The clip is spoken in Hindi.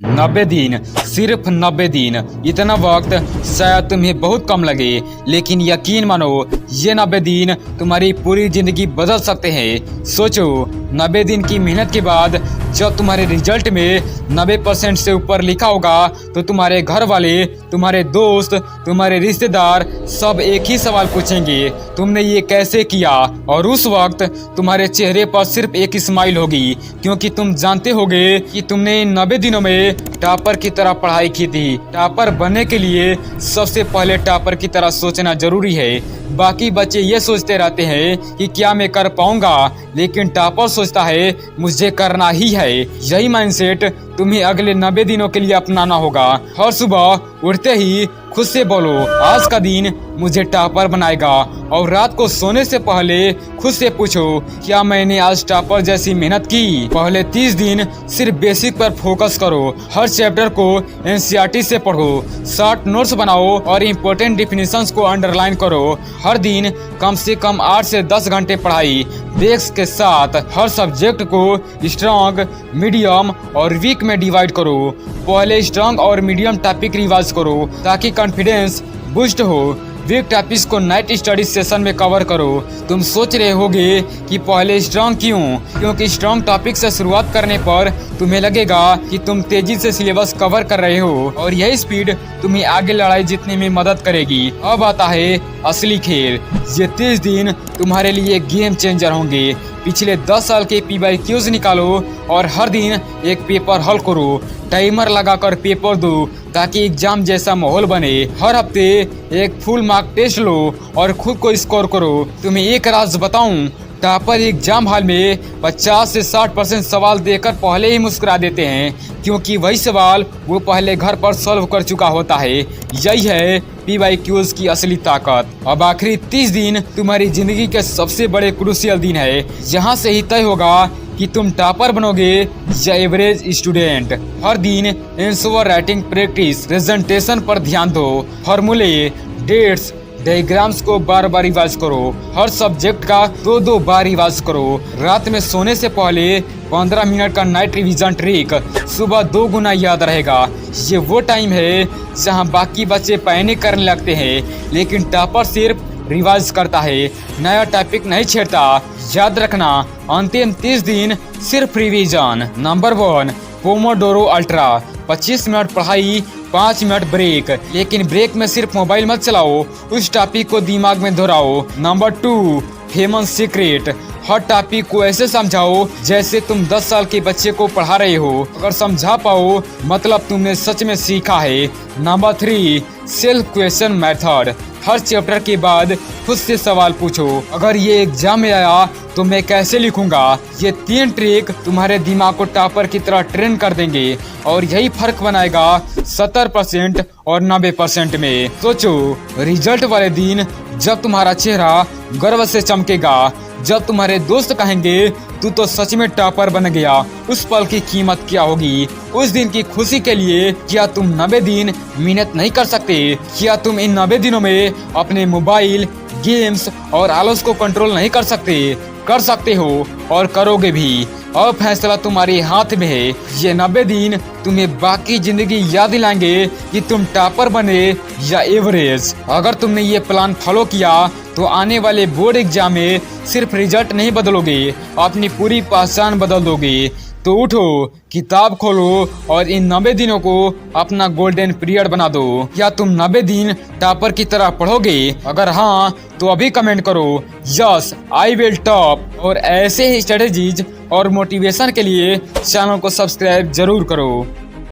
90 दिन, सिर्फ 90 दिन। इतना वक्त शायद तुम्हें बहुत कम लगे, लेकिन यकीन मानो ये 90 दिन तुम्हारी पूरी जिंदगी बदल सकते हैं। सोचो, 90 दिन की मेहनत के बाद जब तुम्हारे रिजल्ट में 90% से ऊपर लिखा होगा तो तुम्हारे घर वाले, तुम्हारे दोस्त, तुम्हारे रिश्तेदार सब एक ही सवाल पूछेंगे, तुमने ये कैसे किया। और उस वक्त तुम्हारे चेहरे पर सिर्फ एक स्माइल होगी, क्योंकि तुम जानते होगे कि तुमने इन 90 दिनों में टॉपर की तरह पढ़ाई की थी। टॉपर बनने के लिए सबसे पहले टॉपर की तरह सोचना जरूरी है। बाकी बच्चे ये सोचते रहते हैं कि क्या मैं कर पाऊंगा, लेकिन टॉपर सोचता है मुझे करना ही है। यही माइंडसेट तुम्हें अगले 90 दिनों के लिए अपनाना होगा। हर सुबह उठते ही खुद से बोलो, आज का दिन मुझे टॉपर बनाएगा। और रात को सोने से पहले खुद से पूछो, क्या मैंने आज टॉपर जैसी मेहनत की। पहले 30 दिन सिर्फ बेसिक पर फोकस करो। हर चैप्टर को एनसीईआरटी से पढ़ो, शॉर्ट नोट्स बनाओ और इम्पोर्टेंट डिफिनेशंस को अंडरलाइन करो। हर दिन कम से कम 8 से 10 घंटे पढ़ाई ब्रेक्स के साथ। हर सब्जेक्ट को स्ट्रॉन्ग, मीडियम और वीक में डिवाइड करो। पहले स्ट्रॉन्ग और मीडियम टॉपिक रिवाइज करो ताकि कॉन्फिडेंस बूस्ट हो। वीक टॉपिक्स को नाइट स्टडी सेशन में कवर करो। तुम सोच रहे होगे कि पहले स्ट्रॉन्ग क्यों, क्योंकि स्ट्रॉन्ग टॉपिक से शुरुआत करने पर तुम्हें लगेगा कि तुम तेजी से सिलेबस कवर कर रहे हो और यही स्पीड तुम्हें आगे लड़ाई जीतने में मदद करेगी। अब आता है असली खेल। ये 30 दिन तुम्हारे लिए गेम चेंजर होंगे। पिछले 10 साल के PYQs निकालो और हर दिन एक पेपर हल करो। टाइमर लगाकर पेपर दो ताकि एग्जाम जैसा माहौल बने। हर हफ्ते एक फुल मार्क टेस्ट लो और खुद को स्कोर करो। तुम्हें एक राज बताऊं, टॉपर एग्जाम हॉल में 50 से 60% सवाल देकर पहले ही मुस्कुरा देते हैं, क्योंकि वही सवाल वो पहले घर पर सॉल्व कर चुका होता है। यही है PYQs की असली ताकत। अब आखिरी 30 दिन तुम्हारी जिंदगी के सबसे बड़े क्रूशियल दिन है। यहाँ से ही तय होगा कि तुम टॉपर बनोगे या एवरेज स्टूडेंट। हर दिन आंसर राइटिंग प्रैक्टिस, प्रेजेंटेशन पर ध्यान दो। फॉर्मूले, डेट्स, डायग्राम्स को बार बार रिवाइज करो। हर सब्जेक्ट का 2-2 बार रिवाइज करो। रात में सोने से पहले 15 मिनट का नाइट रिवीजन ट्रिक सुबह 2 गुना याद रहेगा। ये वो टाइम है जहां बाकी बच्चे पैनिक करने लगते हैं, लेकिन टॉपर सिर्फ रिवाइज करता है, नया टॉपिक नहीं छेड़ता। याद रखना, अंतिम 30 दिन सिर्फ revision. Number 1, Pomodoro ultra. 25 minute पढ़ाई, 5 मिनट ब्रेक, लेकिन ब्रेक में सिर्फ मोबाइल मत चलाओ, उस टॉपिक को दिमाग में दोहराओ। Number 2, famous secret. हर टॉपिक को ऐसे समझाओ जैसे तुम 10 साल के बच्चे को पढ़ा रहे हो। अगर समझा पाओ मतलब तुमने सच में सीखा है। Number 3, self question method. हर चैप्टर के बाद खुद से सवाल पूछो, अगर ये एग्जाम में आया तो मैं कैसे लिखूंगा। ये 3 ट्रिक तुम्हारे दिमाग को टॉपर की तरह ट्रेन कर देंगे और यही फर्क बनाएगा 70% और 90% में। सोचो, रिजल्ट वाले दिन जब तुम्हारा चेहरा गर्व से चमकेगा, जब तुम्हारे दोस्त कहेंगे तू तो सच में टॉपर बन गया, उस पल की कीमत क्या होगी। उस दिन की खुशी के लिए क्या तुम 90 दिन मेहनत नहीं कर सकते? क्या तुम इन 90 दिनों में अपने मोबाइल, गेम्स और आलस को कंट्रोल नहीं कर सकते? कर सकते हो और करोगे भी। अब फैसला तुम्हारे हाथ में है। ये 90 दिन तुम्हें बाकी जिंदगी याद दिलाएंगे कि तुम टॉपर बने या एवरेज। अगर तुमने ये प्लान फॉलो किया तो आने वाले बोर्ड एग्जाम में सिर्फ रिजल्ट नहीं बदलोगे, अपनी पूरी पहचान बदल दोगे। तो उठो, किताब खोलो और इन 90 दिनों को अपना गोल्डन पीरियड बना दो। क्या तुम 90 दिन टॉपर की तरह पढ़ोगे? अगर हाँ तो अभी कमेंट करो, यस आई विल टॉप। और ऐसे ही स्ट्रेटेजीज और मोटिवेशन के लिए चैनल को सब्सक्राइब जरूर करो।